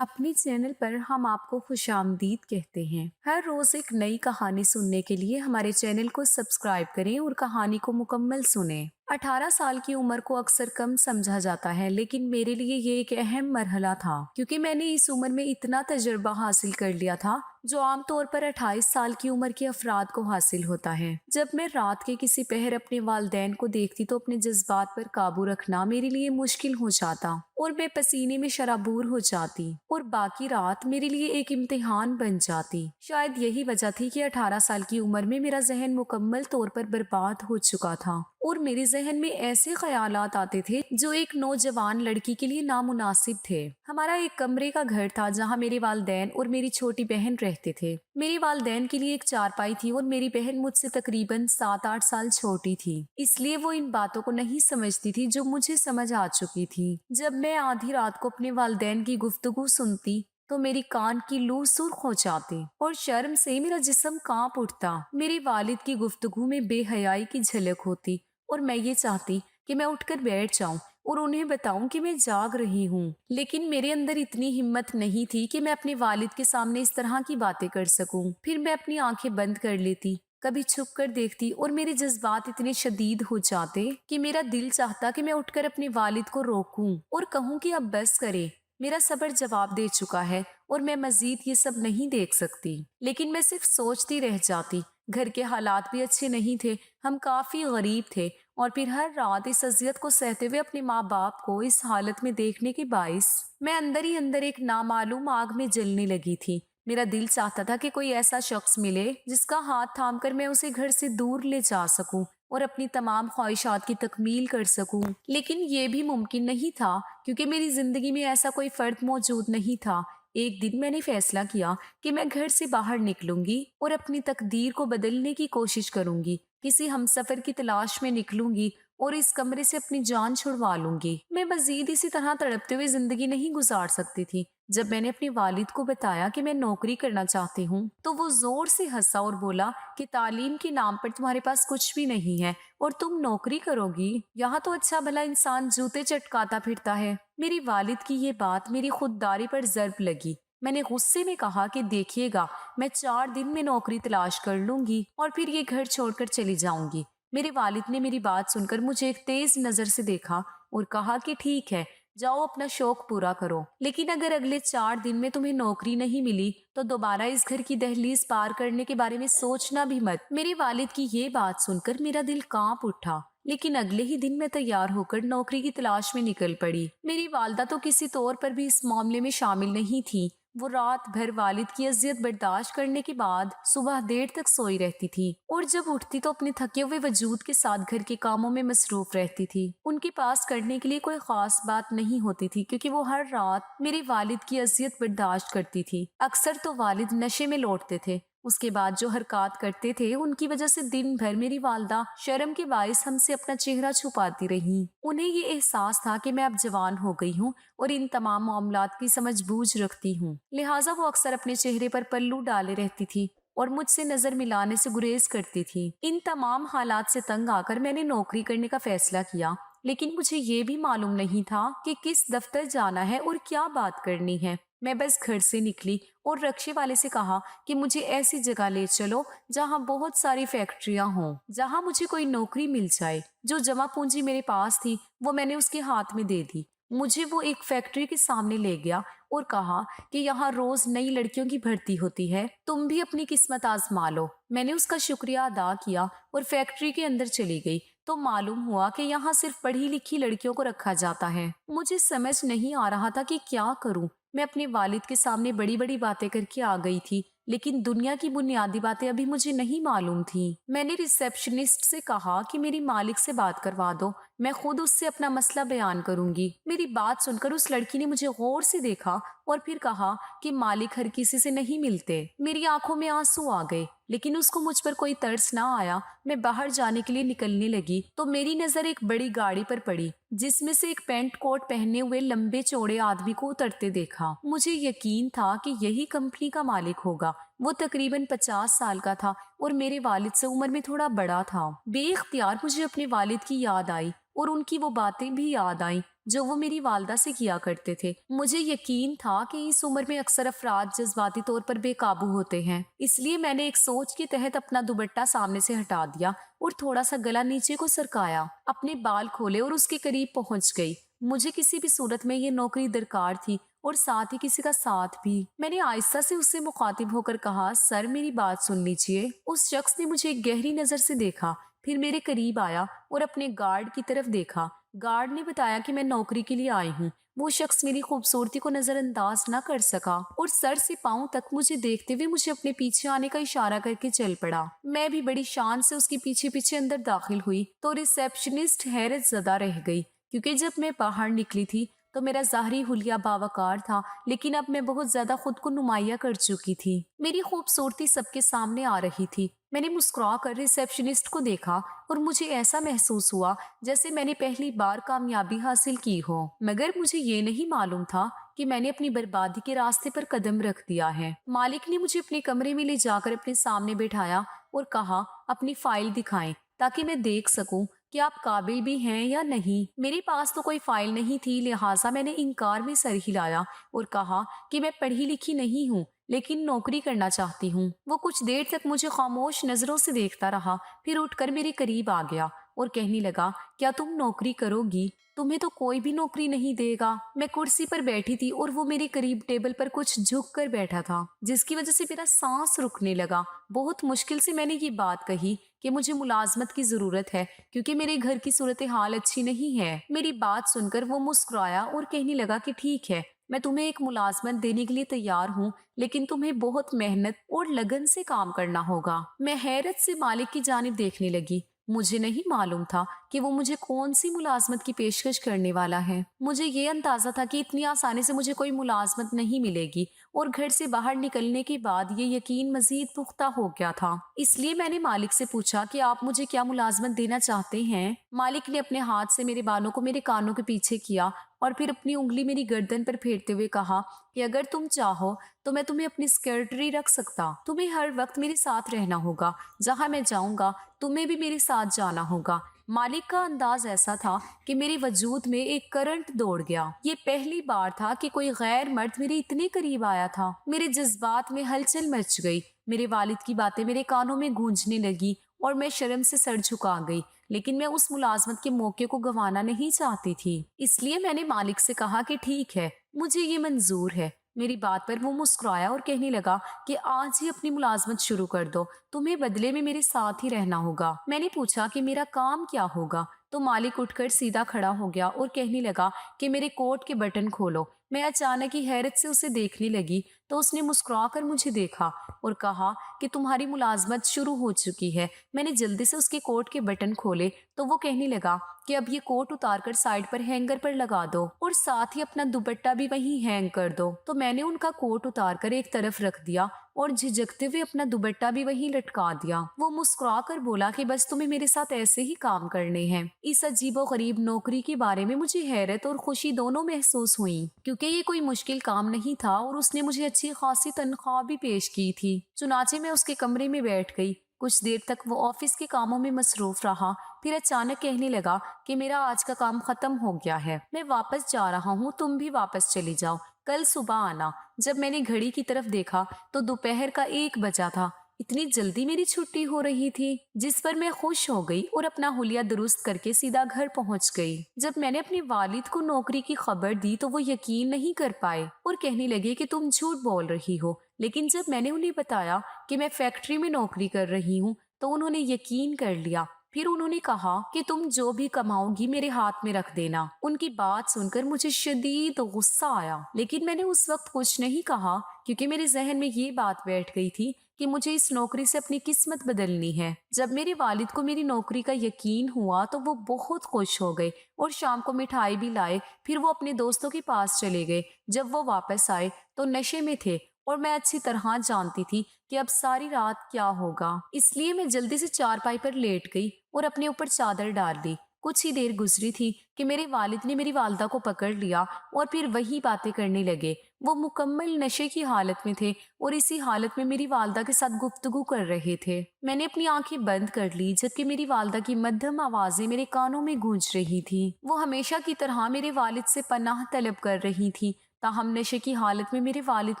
अपने चैनल पर हम आपको खुशामदीद कहते हैं। हर रोज एक नई कहानी सुनने के लिए हमारे चैनल को सब्सक्राइब करें और कहानी को मुकम्मल सुनें। 18 साल की उम्र को अक्सर कम समझा जाता है, लेकिन मेरे लिए ये एक अहम मरहला था क्योंकि मैंने इस उम्र में इतना तजुर्बा हासिल कर लिया था जो आमतौर पर 28 साल की उम्र के अफराद को हासिल होता है। जब मैं रात के किसी पहर अपने वालिदैन को देखती तो अपने जज्बात पर काबू रखना मेरे लिए मुश्किल हो जाता और मैं पसीने में शराबूर हो जाती और बाकी रात मेरे लिए एक इम्तिहान बन जाती। शायद यही वजह थी कि 18 साल की उम्र में मेरा जहन मुकम्मल तौर पर बर्बाद हो चुका था और मेरे जहन में ऐसे ख्यालात आते थे जो एक नौजवान लड़की के लिए नामुनासिब थे। हमारा एक कमरे का घर था जहाँ मेरे वालिदैन और मेरी छोटी बहन रहते थे। मेरे वालिदैन के लिए एक चारपाई थी और मेरी बहन मुझसे तकरीबन 7-8 साल छोटी थी, इसलिए वो इन बातों को नहीं समझती थी जो मुझे समझ आ चुकी थी। जब मैं आधी रात को अपने वालिदैन की गुफ्तगू सुनती तो मेरी कान की लू सुर्ख हो जाती और शर्म से मेरा जिस्म कांप उठता। मेरी वालिद की गुफ्तगू में बेहयाई की झलक होती और मैं ये चाहती कि मैं उठकर बैठ जाऊं और उन्हें बताऊं कि मैं जाग रही हूँ, लेकिन मेरे अंदर इतनी हिम्मत नहीं थी कि मैं अपने वालिद के सामने इस तरह की बातें कर सकूं। फिर मैं अपनी आंखें बंद कर लेती, कभी छुप कर देखती और मेरे जज्बात इतने शदीद हो जाते कि मेरा दिल चाहता कि मैं उठकर अपने वालिद को रोकूं और कहूं कि अब बस करे, मेरा सब्र जवाब दे चुका है और मैं मजीद ये सब नहीं देख सकती। लेकिन मैं सिर्फ सोचती रह जाती। घर के हालात भी अच्छे नहीं थे, हम काफी गरीब थे और फिर हर रात इस अजियत को सहते हुए अपने माँ बाप को इस हालत में देखने के बाइस मैं अंदर ही अंदर एक नामालूम आग में जलने लगी थी। मेरा दिल चाहता था कि कोई ऐसा शख्स मिले जिसका हाथ थामकर मैं उसे घर से दूर ले जा सकूं और अपनी तमाम ख्वाहिशात की तकमील कर सकूं, लेकिन ये भी मुमकिन नहीं था क्योंकि मेरी जिंदगी में ऐसा कोई फर्द मौजूद नहीं था। एक दिन मैंने फैसला किया कि मैं घर से बाहर निकलूंगी और अपनी तकदीर को बदलने की कोशिश करूंगी। किसी हमसफर की तलाश में निकलूंगी और इस कमरे से अपनी जान छुड़वा लूंगी। मैं मजीद इसी तरह तड़पते हुए जिंदगी नहीं गुजार सकती थी। जब मैंने अपने वालिद को बताया कि मैं नौकरी करना चाहती हूँ तो वो जोर से हंसा और बोला कि तालीम के नाम पर तुम्हारे पास कुछ भी नहीं है और तुम नौकरी करोगी, यहाँ तो अच्छा भला इंसान जूते चटकाता फिरता है। मेरी वालिद की ये बात मेरी खुददारी पर जर्ब लगी। मैंने गुस्से में कहा कि देखिएगा, मैं 4 दिन में नौकरी तलाश कर लूंगी और फिर ये घर छोड़कर चली जाऊंगी। मेरे वालिद ने मेरी बात सुनकर मुझे एक तेज नजर से देखा और कहा कि ठीक है, जाओ अपना शौक पूरा करो, लेकिन अगर अगले 4 दिन में तुम्हें नौकरी नहीं मिली तो दोबारा इस घर की दहलीज पार करने के बारे में सोचना भी मत। मेरे वालिद की ये बात सुनकर मेरा दिल कांप उठा, लेकिन अगले ही दिन मैं तैयार होकर नौकरी की तलाश में निकल पड़ी। मेरी वालदा तो किसी तौर पर भी इस मामले में शामिल नहीं थी। वो रात भर वालिद की अजियत बर्दाश्त करने के बाद सुबह देर तक सोई रहती थी और जब उठती तो अपने थके हुए वजूद के साथ घर के कामों में मसरूफ रहती थी। उनके पास करने के लिए कोई खास बात नहीं होती थी क्योंकि वो हर रात मेरे वालिद की अजियत बर्दाश्त करती थी। अक्सर तो वालिद नशे में लौटते थे। उसके बाद जो हरकत करते थे उनकी वजह से दिन भर मेरी वालदा शर्म के बायस हमसे अपना चेहरा छुपाती रही। उन्हें ये एहसास था कि मैं अब जवान हो गई हूँ और इन तमाम मामलात की समझ बूझ रखती हूँ, लिहाजा वो अक्सर अपने चेहरे पर पल्लू डाले रहती थी और मुझसे नजर मिलाने से गुरेज करती थी। इन तमाम हालात से तंग आकर मैंने नौकरी करने का फैसला किया, लेकिन मुझे ये भी मालूम नहीं था कि किस दफ्तर जाना है और क्या बात करनी है। मैं बस घर से निकली और रक्शे वाले से कहा कि मुझे ऐसी जगह ले चलो जहाँ बहुत सारी फैक्ट्रियां हों, जहाँ मुझे कोई नौकरी मिल जाए। जो जमा पूंजी मेरे पास थी वो मैंने उसके हाथ में दे दी। मुझे वो एक फैक्ट्री के सामने ले गया और कहा कि यहाँ रोज नई लड़कियों की भर्ती होती है, तुम भी अपनी किस्मत आजमा लो। मैंने उसका शुक्रिया अदा किया और फैक्ट्री के अंदर चली गई तो मालूम हुआ कि यहाँ सिर्फ पढ़ी लिखी लड़कियों को रखा जाता है। मुझे समझ नहीं आ रहा था कि क्या करूं। मैं अपने वालिद के सामने बड़ी बड़ी बातें करके आ गई थी, लेकिन दुनिया की बुनियादी बातें अभी मुझे नहीं मालूम थी। मैंने रिसेप्शनिस्ट से कहा कि मेरी मालिक से बात करवा दो, मैं खुद उससे अपना मसला बयान करूंगी। मेरी बात सुनकर उस लड़की ने मुझे गौर से देखा और फिर कहा कि मालिक हर किसी से नहीं मिलते। मेरी आंखों में आंसू आ गए, लेकिन उसको मुझ पर कोई तरस ना आया। मैं बाहर जाने के लिए निकलने लगी तो मेरी नजर एक बड़ी गाड़ी पर पड़ी जिसमें से एक पैंट कोट पहने हुए लंबे चौड़े आदमी को उतरते देखा। मुझे यकीन था कि यही कंपनी का मालिक होगा। वो तकरीबन 50 साल का था और मेरे वालिद से उम्र में थोड़ा बड़ा था। बेइख्तियार मुझे अपने वालिद की याद आई और उनकी वो बातें भी याद आईं जो वो मेरी वालदा से किया करते थे। मुझे यकीन था कि इस उम्र में अक्सर अफराद जज्बाती तौर पर बेकाबू होते हैं, इसलिए मैंने एक सोच के तहत अपना दुपट्टा सामने से हटा दिया और थोड़ा सा गला नीचे को सरकाया, अपने बाल खोले और उसके करीब पहुंच गई। मुझे किसी भी सूरत में ये नौकरी दरकार थी और साथ ही किसी का साथ भी। मैंने आहिस्ता से उससे मुखातिब होकर कहा, सर मेरी बात सुन लीजिए। उस शख्स ने मुझे एक गहरी नजर से देखा, फिर मेरे करीब आया और अपने गार्ड की तरफ देखा। गार्ड ने बताया कि मैं नौकरी के लिए आई हूँ। वो शख्स मेरी खूबसूरती को नजरअंदाज न कर सका और सर से पांव तक मुझे देखते हुए मुझे अपने पीछे आने का इशारा करके चल पड़ा। मैं भी बड़ी शान से उसके पीछे पीछे अंदर दाखिल हुई तो रिसेप्शनिस्ट हैरत ज़दा रह गई, क्योंकि जब मैं बाहर निकली थी तो मेरा ज़ाहरी हुलिया बावकार था, लेकिन अब मैं बहुत ज्यादा खुद को नुमाया कर चुकी थी। मेरी खूबसूरती सबके सामने आ रही थी। मैंने मुस्कुरा कर रिसेप्शनिस्ट को देखा और मुझे ऐसा महसूस हुआ जैसे मैंने पहली बार कामयाबी हासिल की हो, मगर मुझे ये नहीं मालूम था कि मैंने अपनी बर्बादी के रास्ते पर कदम रख दिया है। मालिक ने मुझे अपने कमरे में ले जाकर अपने सामने बैठाया और कहा, अपनी फाइल दिखाएं ताकि मैं देख सकूं कि आप काबिल भी हैं या नहीं। मेरे पास तो कोई फाइल नहीं थी, लिहाजा मैंने इनकार में सर हिलाया और कहा कि मैं पढ़ी लिखी नहीं हूँ, लेकिन नौकरी करना चाहती हूँ। वो कुछ देर तक मुझे खामोश नजरों से देखता रहा, फिर उठकर मेरे करीब आ गया और कहने लगा, क्या तुम नौकरी करोगी? तुम्हें तो कोई भी नौकरी नहीं देगा। मैं कुर्सी पर बैठी थी और वो मेरे करीब टेबल पर कुछ झुक कर बैठा था, जिसकी वजह से मेरा सांस रुकने लगा। बहुत मुश्किल से मैंने ये बात कही कि मुझे मुलाजमत की जरूरत है, क्योंकि मेरे घर की सूरत हाल अच्छी नहीं है। मेरी बात सुनकर वो मुस्कुराया और कहने लगा कि ठीक है, मैं तुम्हें एक मुलाजमत देने के लिए तैयार हूँ, लेकिन तुम्हें बहुत मेहनत और लगन से काम करना होगा। मैं हैरत से मालिक की जानिब देखने लगी। मुझे नहीं मालूम था कि वो मुझे कौन सी मुलाजमत की पेशकश करने वाला है। मुझे ये अंदाजा था कि इतनी आसानी से मुझे कोई मुलाजमत नहीं मिलेगी, और घर से बाहर निकलने के बाद ये यकीन मजीद पुख्ता हो गया था। इसलिए मैंने मालिक से पूछा कि आप मुझे क्या मुलाजमत देना चाहते हैं। मालिक ने अपने हाथ से मेरे बालों को मेरे कानों के पीछे किया और फिर अपनी उंगली मेरी गर्दन पर फेरते हुए कहा कि अगर तुम चाहो तो मैं तुम्हें अपनी सेक्रेटरी रख सकता। तुम्हें हर वक्त मेरे साथ रहना होगा, जहाँ मैं जाऊंगा तुम्हें भी मेरे साथ जाना होगा। मालिक का अंदाज ऐसा था कि मेरे वजूद में एक करंट दौड़ गया। ये पहली बार था कि कोई गैर मर्द मेरे इतने करीब आया था। मेरे जज्बात में हलचल मच गई। मेरे वालिद की बातें मेरे कानों में गूंजने लगी और मैं शर्म से सर झुका गई, लेकिन मैं उस मुलाजमत के मौके को गंवाना नहीं चाहती थी। इसलिए मैंने मालिक से कहा कि ठीक है, मुझे ये मंजूर है। मेरी बात पर वो मुस्कुराया और कहने लगा कि आज ही अपनी मुलाजमत शुरू कर दो, तुम्हें बदले में मेरे साथ ही रहना होगा। मैंने पूछा कि मेरा काम क्या होगा, तो मालिक उठकर सीधा खड़ा हो गया और कहने लगा कि मेरे कोट के बटन खोलो। मैं अचानक ही हैरत से उसे देखने लगी तो उसने मुस्कुरा कर मुझे देखा और कहा कि तुम्हारी मुलाजमत शुरू हो चुकी है। मैंने जल्दी से उसके कोट के बटन खोले तो वो कहने लगा कि अब ये कोट उतार कर साइड पर हैंगर पर लगा दो और साथ ही अपना दुपट्टा भी वहीं हैंग कर दो। तो मैंने उनका कोट उतार कर एक तरफ रख दिया और झिझकते हुए अपना दुपट्टा भी वहीं लटका दिया। वो मुस्कुरा कर बोला कि बस तुम्हें मेरे साथ ऐसे ही काम करने हैं। इस अजीबो गरीब नौकरी के बारे में मुझे हैरत और खुशी दोनों महसूस हुई, क्योंकि ये कोई मुश्किल काम नहीं था और उसने मुझे अच्छी खासी तनख्वाह भी पेश की थी। चुनाचे मैं उसके कमरे में बैठ गई। कुछ देर तक वो ऑफिस के कामों में मसरूफ रहा, फिर अचानक कहने लगा कि मेरा आज का काम खत्म हो गया है, मैं वापस जा रहा हूँ, तुम भी वापस चली जाओ, कल सुबह आना। जब मैंने घड़ी की तरफ देखा तो दोपहर का 1 बजा था। इतनी जल्दी मेरी छुट्टी हो रही थी, जिस पर मैं खुश हो गई और अपना हुलिया दुरुस्त करके सीधा घर पहुंच गई। जब मैंने अपने वालिद को नौकरी की खबर दी तो वो यकीन नहीं कर पाए और कहने लगे कि तुम झूठ बोल रही हो। लेकिन जब मैंने उन्हें बताया कि मैं फैक्ट्री में नौकरी कर रही हूँ तो उन्होंने यकीन कर लिया। फिर उन्होंने कहा कि तुम जो भी कमाओगी मेरे हाथ में रख देना। उनकी बात सुनकर मुझे शदीद गुस्सा आया, लेकिन मैंने उस वक्त कुछ नहीं कहा, क्योंकि मेरे जहन में ये बात बैठ गई थी कि मुझे इस नौकरी से अपनी किस्मत बदलनी है। जब मेरे वालिद को मेरी नौकरी का यकीन हुआ तो वो बहुत खुश हो गए और शाम को मिठाई भी लाए। फिर वो अपने दोस्तों के पास चले गए। जब वो वापस आए तो नशे में थे और मैं अच्छी तरह जानती थी कि अब सारी रात क्या होगा। इसलिए मैं जल्दी से चारपाई पर लेट गई और अपने ऊपर चादर डाल ली। کچھ ہی دیر گزری تھی کہ میرے والد نے میری والدہ کو پکڑ لیا اور پھر وہی باتیں کرنے لگے۔ وہ مکمل نشے کی حالت میں تھے اور اسی حالت میں میری والدہ کے ساتھ گفتگو کر رہے تھے۔ میں نے اپنی آنکھیں بند کر لی جبکہ میری والدہ کی مدھم آوازیں میرے کانوں میں گونج رہی تھی۔ وہ ہمیشہ کی طرح میرے والد سے پناہ طلب کر رہی تھی، تاہم نشے کی حالت میں میرے والد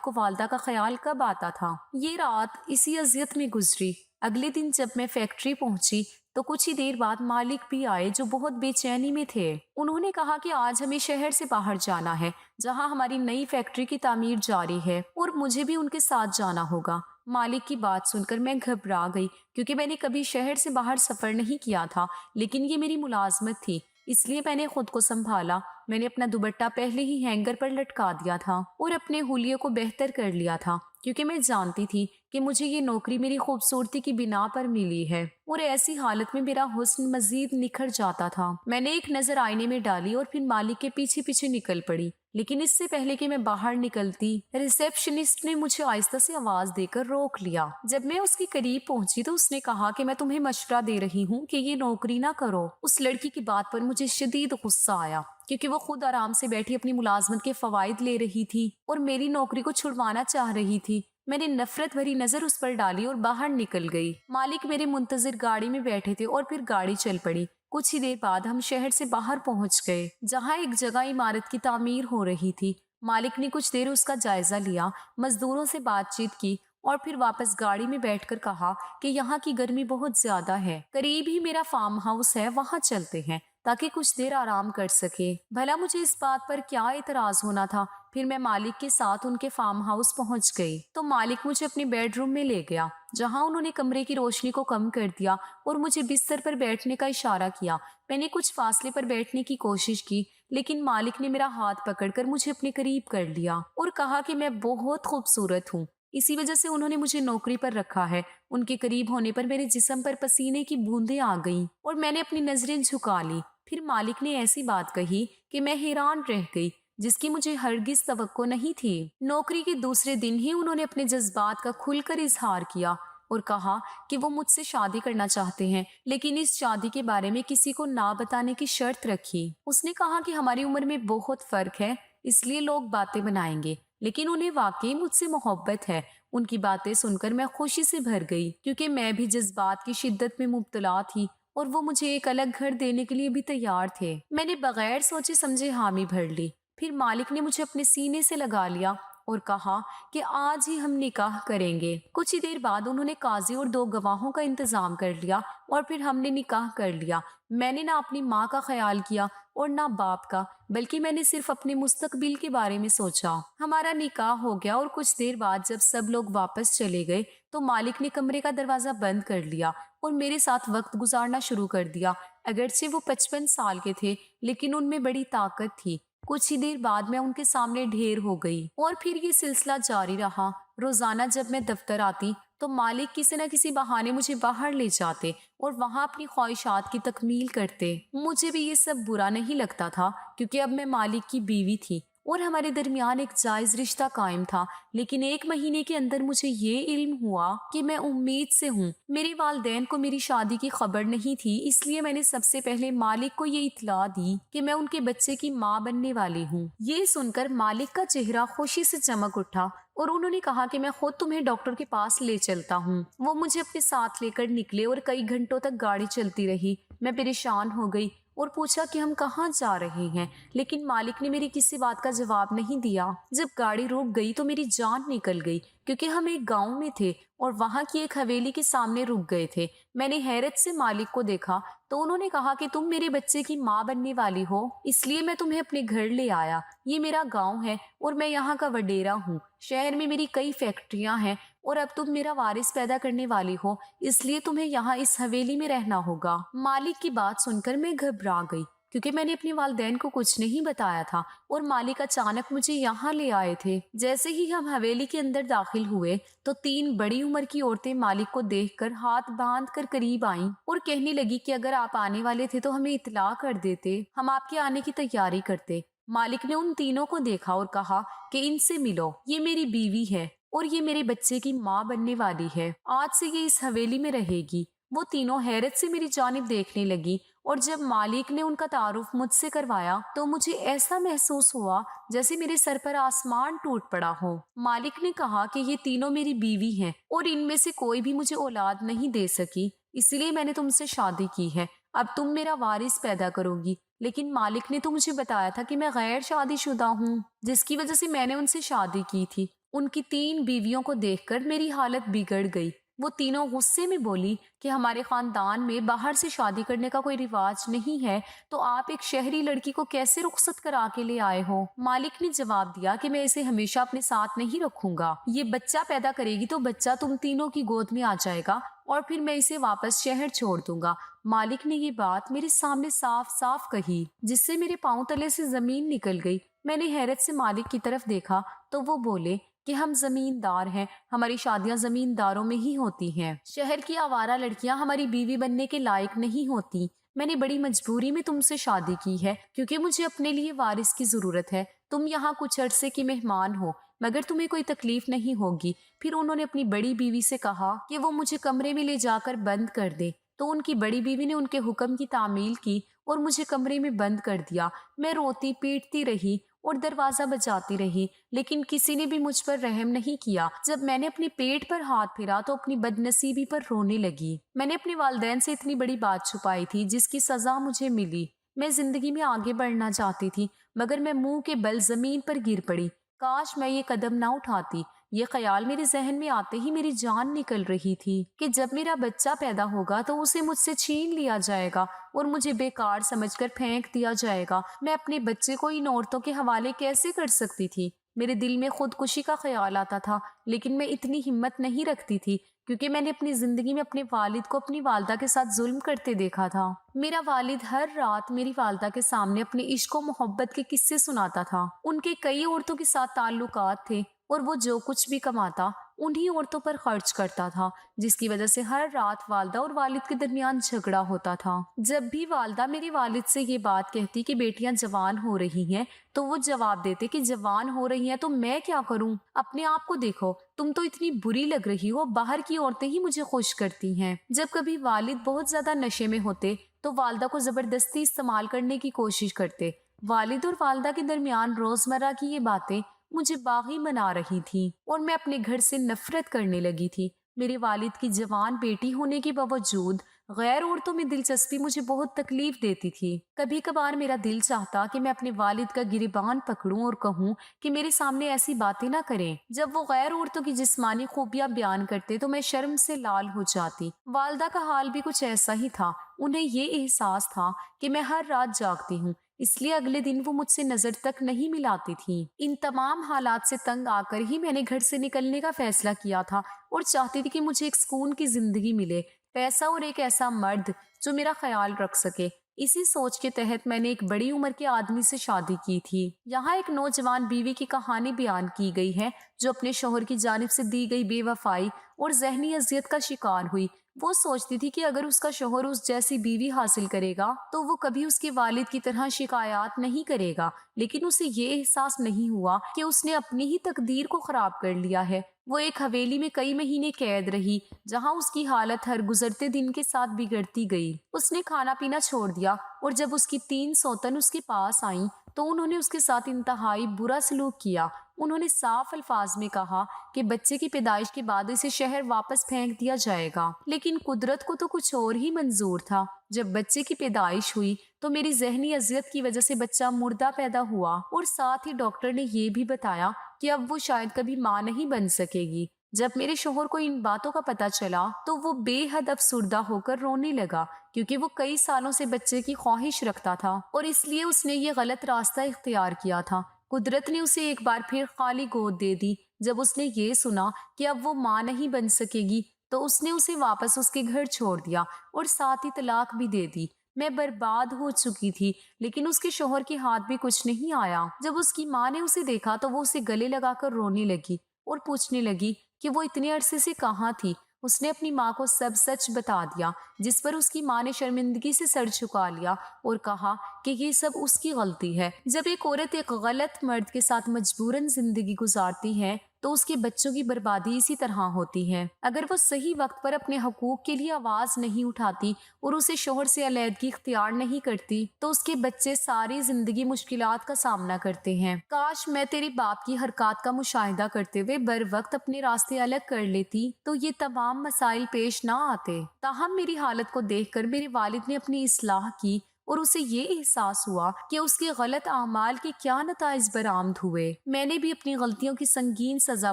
کو والدہ کا خیال کب آتا تھا۔ یہ رات اسی اذیت میں گزری۔ اگلے دن جب میں فیکٹری پہنچی تو کچھ ہی دیر بعد مالک بھی آئے جو بہت بے چینی میں تھے۔ انہوں نے کہا کہ آج ہمیں شہر سے باہر جانا ہے جہاں ہماری نئی فیکٹری کی تعمیر جاری ہے اور مجھے بھی ان کے ساتھ جانا ہوگا۔ مالک کی بات سن کر میں گھبرا گئی کیونکہ میں نے کبھی شہر سے باہر سفر نہیں کیا تھا، لیکن یہ میری ملازمت تھی، اس لیے میں نے خود کو سنبھالا۔ میں نے اپنا دوپٹہ پہلے ہی ہینگر پر لٹکا دیا تھا اور اپنے حلیے کو بہتر کر لیا تھا کیونکہ میں جانتی تھی کہ مجھے یہ نوکری میری خوبصورتی کی بنا پر ملی ہے اور ایسی حالت میں میرا حسن مزید نکھر جاتا تھا۔ میں نے ایک نظر آئینے میں ڈالی اور پھر مالک کے پیچھے پیچھے نکل پڑی، لیکن اس سے پہلے کہ میں باہر نکلتی ریسیپشنسٹ نے مجھے آہستہ سے آواز دے کر روک لیا۔ جب میں اس کے قریب پہنچی تو اس نے کہا کہ میں تمہیں مشورہ دے رہی ہوں کہ یہ نوکری نہ کرو۔ اس لڑکی کی بات پر مجھے شدید غصہ آیا کیونکہ وہ خود آرام سے بیٹھی اپنی ملازمت کے فوائد لے رہی تھی اور میری نوکری کو چھڑوانا چاہ رہی تھی۔ میں نے نفرت بھری نظر اس پر ڈالی اور باہر نکل گئی۔ مالک میرے منتظر گاڑی میں بیٹھے تھے اور پھر گاڑی چل پڑی۔ کچھ ہی دیر بعد ہم شہر سے باہر پہنچ گئے جہاں ایک جگہ عمارت کی تعمیر ہو رہی تھی۔ مالک نے کچھ دیر اس کا جائزہ لیا، مزدوروں سے بات چیت کی اور پھر واپس گاڑی میں بیٹھ کر کہا کہ یہاں کی گرمی بہت زیادہ ہے، قریب ہی میرا فارم ہاؤس ہے، وہاں چلتے ہیں تاکہ کچھ دیر آرام کر سکے۔ بھلا مجھے اس بات پر کیا اعتراض ہونا تھا۔ پھر میں مالک کے ساتھ ان کے فارم ہاؤس پہنچ گئی تو مالک مجھے اپنے بیڈ روم میں لے گیا جہاں انہوں نے کمرے کی روشنی کو کم کر دیا اور مجھے بستر پر بیٹھنے کا اشارہ کیا۔ میں نے کچھ فاصلے پر بیٹھنے کی کوشش کی لیکن مالک نے میرا ہاتھ پکڑ کر مجھے اپنے قریب کر لیا اور کہا کہ میں بہت خوبصورت ہوں، اسی وجہ سے انہوں نے مجھے نوکری پر رکھا ہے۔ ان کے قریب ہونے پر میرے جسم پر پسینے کی بوندیں آ گئیں اور میں نے اپنی نظریں جھکا لی۔ پھر مالک نے ایسی بات کہی کہ میں حیران رہ گئی جس کی مجھے ہرگز توقع نہیں تھی۔ نوکری کے دوسرے دن ہی انہوں نے اپنے جذبات کا کھل کر اظہار کیا اور کہا کہ وہ مجھ سے شادی کرنا چاہتے ہیں، لیکن اس شادی کے بارے میں کسی کو نہ بتانے کی شرط رکھی۔ اس نے کہا کہ ہماری عمر میں بہت فرق ہے، اس لیے لوگ باتیں بنائیں گے، لیکن انہیں واقعی مجھ سے محبت ہے۔ ان کی باتیں سن کر میں خوشی سے بھر گئی کیونکہ میں بھی جذبات کی شدت میں مبتلا تھی اور وہ مجھے ایک الگ گھر دینے کے لیے بھی تیار تھے۔ میں نے بغیر سوچے سمجھے حامی بھر لی۔ پھر مالک نے مجھے اپنے سینے سے لگا لیا اور کہا کہ آج ہی ہم نکاح کریں گے۔ کچھ ہی دیر بعد انہوں نے قاضی اور 2 گواہوں کا انتظام کر لیا اور پھر ہم نے نکاح کر لیا۔ میں نے نہ اپنی ماں کا خیال کیا اور نہ باپ کا، بلکہ میں نے صرف اپنے مستقبل کے بارے میں سوچا۔ ہمارا نکاح ہو گیا اور کچھ دیر بعد جب سب لوگ واپس چلے گئے تو مالک نے کمرے کا دروازہ بند کر لیا اور میرے ساتھ وقت گزارنا شروع کر دیا۔ اگرچہ وہ 55 سال کے تھے لیکن ان میں بڑی طاقت تھی۔ کچھ ہی دیر بعد میں ان کے سامنے ڈھیر ہو گئی اور پھر یہ سلسلہ جاری رہا۔ روزانہ جب میں دفتر آتی تو مالک کسی نہ کسی بہانے مجھے باہر لے جاتے اور وہاں اپنی خواہشات کی تکمیل کرتے۔ مجھے بھی یہ سب برا نہیں لگتا تھا کیونکہ اب میں مالک کی بیوی تھی اور ہمارے درمیان ایک جائز رشتہ قائم تھا، لیکن 1 مہینے کے اندر مجھے یہ علم ہوا کہ میں امید سے ہوں۔ میرے والدین کو میری شادی کی خبر نہیں تھی، اس لیے میں نے سب سے پہلے مالک کو یہ اطلاع دی کہ میں ان کے بچے کی ماں بننے والی ہوں۔ یہ سن کر مالک کا چہرہ خوشی سے چمک اٹھا اور انہوں نے کہا کہ میں خود تمہیں ڈاکٹر کے پاس لے چلتا ہوں۔ وہ مجھے اپنے ساتھ لے کر نکلے اور کئی گھنٹوں تک گاڑی چلتی رہی۔ میں پریشان ہو گئی اور پوچھا کہ ہم کہاں جا رہے ہیں، لیکن مالک نے میری کسی بات کا جواب نہیں دیا۔ جب گاڑی رک گئی تو میری جان نکل گئی کیونکہ ہم ایک گاؤں میں تھے اور وہاں کی ایک حویلی کے سامنے رک گئے تھے۔ میں نے حیرت سے مالک کو دیکھا تو انہوں نے کہا کہ تم میرے بچے کی ماں بننے والی ہو، اس لیے میں تمہیں اپنے گھر لے آیا۔ یہ میرا گاؤں ہے اور میں یہاں کا وڈیرا ہوں۔ شہر میں میری کئی فیکٹریاں ہیں اور اب تم میرا وارث پیدا کرنے والی ہو، اس لیے تمہیں یہاں اس حویلی میں رہنا ہوگا۔ مالک کی بات سن کر میں گھبرا گئی کیونکہ میں نے اپنے والدین کو کچھ نہیں بتایا تھا اور مالک اچانک مجھے یہاں لے آئے تھے۔ جیسے ہی ہم حویلی کے اندر داخل ہوئے تو 3 بڑی عمر کی عورتیں مالک کو دیکھ کر ہاتھ باندھ کر قریب آئیں اور کہنے لگی کہ اگر آپ آنے والے تھے تو ہمیں اطلاع کر دیتے، ہم آپ کے آنے کی تیاری کرتے۔ مالک نے ان تینوں کو دیکھا اور کہا کہ ان سے ملو، یہ میری بیوی ہے اور یہ میرے بچے کی ماں بننے والی ہے، آج سے یہ اس حویلی میں رہے گی۔ वो तीनों हैरत से मेरी जानिब देखने लगी और जब मालिक ने उनका तारुफ मुझसे करवाया तो मुझे ऐसा महसूस हुआ जैसे मेरे सर पर आसमान टूट पड़ा हो। मालिक ने कहा कि ये तीनों मेरी बीवी हैं और इनमें से कोई भी मुझे औलाद नहीं दे सकी, इसलिए मैंने तुमसे शादी की है। अब तुम मेरा वारिस पैदा करोगी। लेकिन मालिक ने तो मुझे बताया था कि मैं गैर शादीशुदा हूँ, जिसकी वजह से मैंने उनसे शादी की थी। उनकी 3 बीवियों को देखकर मेरी हालत बिगड़ गई। वो तीनों गुस्से में बोली कि हमारे खानदान में बाहर से शादी करने का कोई रिवाज नहीं है, तो आप एक शहरी लड़की को कैसे रुखसत करा के ले आए हो। मालिक ने जवाब दिया कि मैं इसे हमेशा अपने साथ नहीं रखूंगा, ये बच्चा पैदा करेगी तो बच्चा तुम तीनों की गोद में आ जाएगा और फिर मैं इसे वापस शहर छोड़ दूंगा। मालिक ने ये बात मेरे सामने साफ साफ कही, जिससे मेरे पांव तले से जमीन निकल गई। मैंने हैरत से मालिक की तरफ देखा तो वो बोले कि हम जमींदार हैं, हमारी शादियां जमींदारों में ही होती हैं। शहर की आवारा लड़कियां हमारी बीवी बनने के लायक नहीं होती। मैंने बड़ी मजबूरी में तुमसे शादी की है क्योंकि मुझे अपने लिए वारिस की जरूरत है। तुम यहाँ कुछ अरसे की मेहमान हो, मगर तुम्हें कोई तकलीफ नहीं होगी। फिर उन्होंने अपनी बड़ी बीवी से कहा कि वो मुझे कमरे में ले जाकर बंद कर दे, तो उनकी बड़ी बीवी ने उनके हुक्म की तामील की और मुझे कमरे में बंद कर दिया। मैं रोती पीटती रही और दरवाजा बजाती रही, लेकिन किसी ने भी मुझ पर रहम नहीं किया। जब मैंने अपने पेट पर हाथ फिरा तो अपनी बदनसीबी पर रोने लगी। मैंने अपने वालिदैन से इतनी बड़ी बात छुपाई थी जिसकी सजा मुझे मिली। मैं जिंदगी में आगे बढ़ना चाहती थी, मगर मैं मुंह के बल जमीन पर गिर पड़ी। काश मैं ये कदम ना उठाती। ये ख्याल मेरे जहन में आते ही मेरी जान निकल रही थी कि जब मेरा बच्चा पैदा होगा तो उसे मुझसे छीन लिया जाएगा और मुझे बेकार समझकर फेंक दिया जाएगा। मैं अपने बच्चे को इन औरतों के हवाले कैसे कर सकती थी। मेरे दिल में खुदकुशी का ख्याल आता था, लेकिन मैं इतनी हिम्मत नहीं रखती थी क्योंकि मैंने अपनी जिंदगी में अपने वालिद को अपनी वालदा के साथ जुल्म करते देखा था। मेरा वालिद हर रात मेरी वालदा के सामने अपने इश्क और मोहब्बत के किस्से सुनाता था। उनके कई औरतों के साथ ताल्लुकात थे और वो जो कुछ भी कमाता उन्हीं औरतों पर खर्च करता था, जिसकी वजह से हर रात वालदा और वालिद के दरमियान झगड़ा होता था। जब भी वालदा मेरे वालिद से ये बात कहती कि बेटियां जवान हो रही हैं, तो वो जवाब देते कि जवान हो रही हैं तो मैं क्या करूं, अपने आप को देखो, तुम तो इतनी बुरी लग रही हो, बाहर की औरतें ही मुझे खुश करती हैं। जब कभी वालिद बहुत ज्यादा नशे में होते तो वालदा को जबरदस्ती इस्तेमाल करने की कोशिश करते। वालिद और वालदा के दरमियान रोजमर्रा की ये बातें मुझे बागी बना रही थी और मैं अपने घर से नफरत करने लगी थी। मेरे वालिद की जवान बेटी होने के बावजूद गैर औरतों में दिलचस्पी मुझे बहुत तकलीफ देती थी। कभी कभार मेरा दिल चाहता कि मैं अपने वालिद का गिरबान पकड़ूं और कहूं कि मेरे सामने ऐसी बातें ना करें। जब वो गैर औरतों की जिस्मानी खूबियां बयान करते तो मैं शर्म से लाल हो जाती। वालदा का हाल भी कुछ ऐसा ही था। उन्हें ये एहसास था कि मैं हर रात जागती हूँ, इसलिए अगले दिन वो मुझसे नजर तक नहीं मिलाती थी। इन तमाम हालात से तंग आकर ही मैंने घर से निकलने का फैसला किया था और चाहती थी कि मुझे एक सुकून की जिंदगी मिले, पैसा और एक ऐसा मर्द जो मेरा ख्याल रख सके। इसी सोच के तहत मैंने एक बड़ी उम्र के आदमी से शादी की थी। यहाँ एक नौजवान बीवी की कहानी बयान की गई है जो अपने शौहर की जानिब से दी गई बेवफाई और जहनी अजियत का शिकार हुई। वो सोचती थी कि अगर उसका शौहर उस जैसी बीवी हासिल करेगा तो वो कभी उसके वालिद की तरह शिकायत नहीं करेगा, लेकिन उसे ये एहसास नहीं हुआ कि उसने अपनी ही तकदीर को खराब कर लिया है। वो एक हवेली में कई महीने कैद रही, जहां उसकी हालत हर गुजरते दिन के साथ बिगड़ती गई। उसने खाना पीना छोड़ दिया और जब उसकी 3 सौतन उसके पास आईं तो उन्होंने उसके साथ इंतहाई बुरा सलूक किया। उन्होंने साफ अल्फाज में कहा कि बच्चे की पैदाइश के बाद इसे शहर वापस फेंक दिया जाएगा, लेकिन कुदरत को तो कुछ और ही मंजूर था। जब बच्चे की पैदाइश हुई तो मेरी जहनी अजियत की वजह से बच्चा मुर्दा पैदा हुआ और साथ ही डॉक्टर ने ये भी बताया कि अब वो शायद कभी माँ नहीं बन सकेगी। जब मेरे शौहर को इन बातों का पता चला तो वो बेहद अफसुर्दा होकर रोने लगा, क्योंकि वो कई सालों से बच्चे की ख्वाहिश रखता था और इसलिए उसने ये गलत रास्ता इख्तियार किया था। कुदरत ने उसे एक बार फिर खाली गोद दे दी। जब उसने ये सुना कि अब वो माँ नहीं बन सकेगी तो उसने उसे वापस उसके घर छोड़ दिया और साथ ही तलाक भी दे दी। मैं बर्बाद हो चुकी थी, लेकिन उसके शौहर के हाथ भी कुछ नहीं आया। जब उसकी माँ ने उसे देखा तो वो उसे गले लगाकर रोने लगी और पूछने लगी कि वो इतने अरसे से कहाँ थी। उसने अपनी माँ को सब सच बता दिया, जिस पर उसकी माँ ने शर्मिंदगी से सर झुका लिया और कहा कि ये सब उसकी गलती है। जब एक औरत एक गलत मर्द के साथ मजबूरन जिंदगी गुजारती है तो تو اس کے بچوں کی بربادی اسی طرح ہوتی ہے۔ اگر وہ صحیح وقت پر اپنے حقوق کے لیے آواز نہیں اٹھاتی اور اسے شوہر سے علیحدگی اختیار نہیں کرتی تو اس کے بچے ساری زندگی مشکلات کا سامنا کرتے ہیں۔ کاش میں تیری باپ کی حرکات کا مشاہدہ کرتے ہوئے بر وقت اپنے راستے الگ کر لیتی تو یہ تمام مسائل پیش نہ آتے۔ تاہم میری حالت کو دیکھ کر میرے والد نے اپنی اصلاح کی اور اسے یہ احساس ہوا کہ اس کے غلط اعمال کے کیا نتائج برآمد ہوئے۔ میں نے بھی اپنی غلطیوں کی سنگین سزا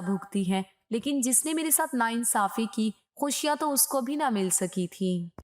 بھگتی ہے، لیکن جس نے میرے ساتھ ناانصافی کی، خوشیاں تو اس کو بھی نہ مل سکی تھی۔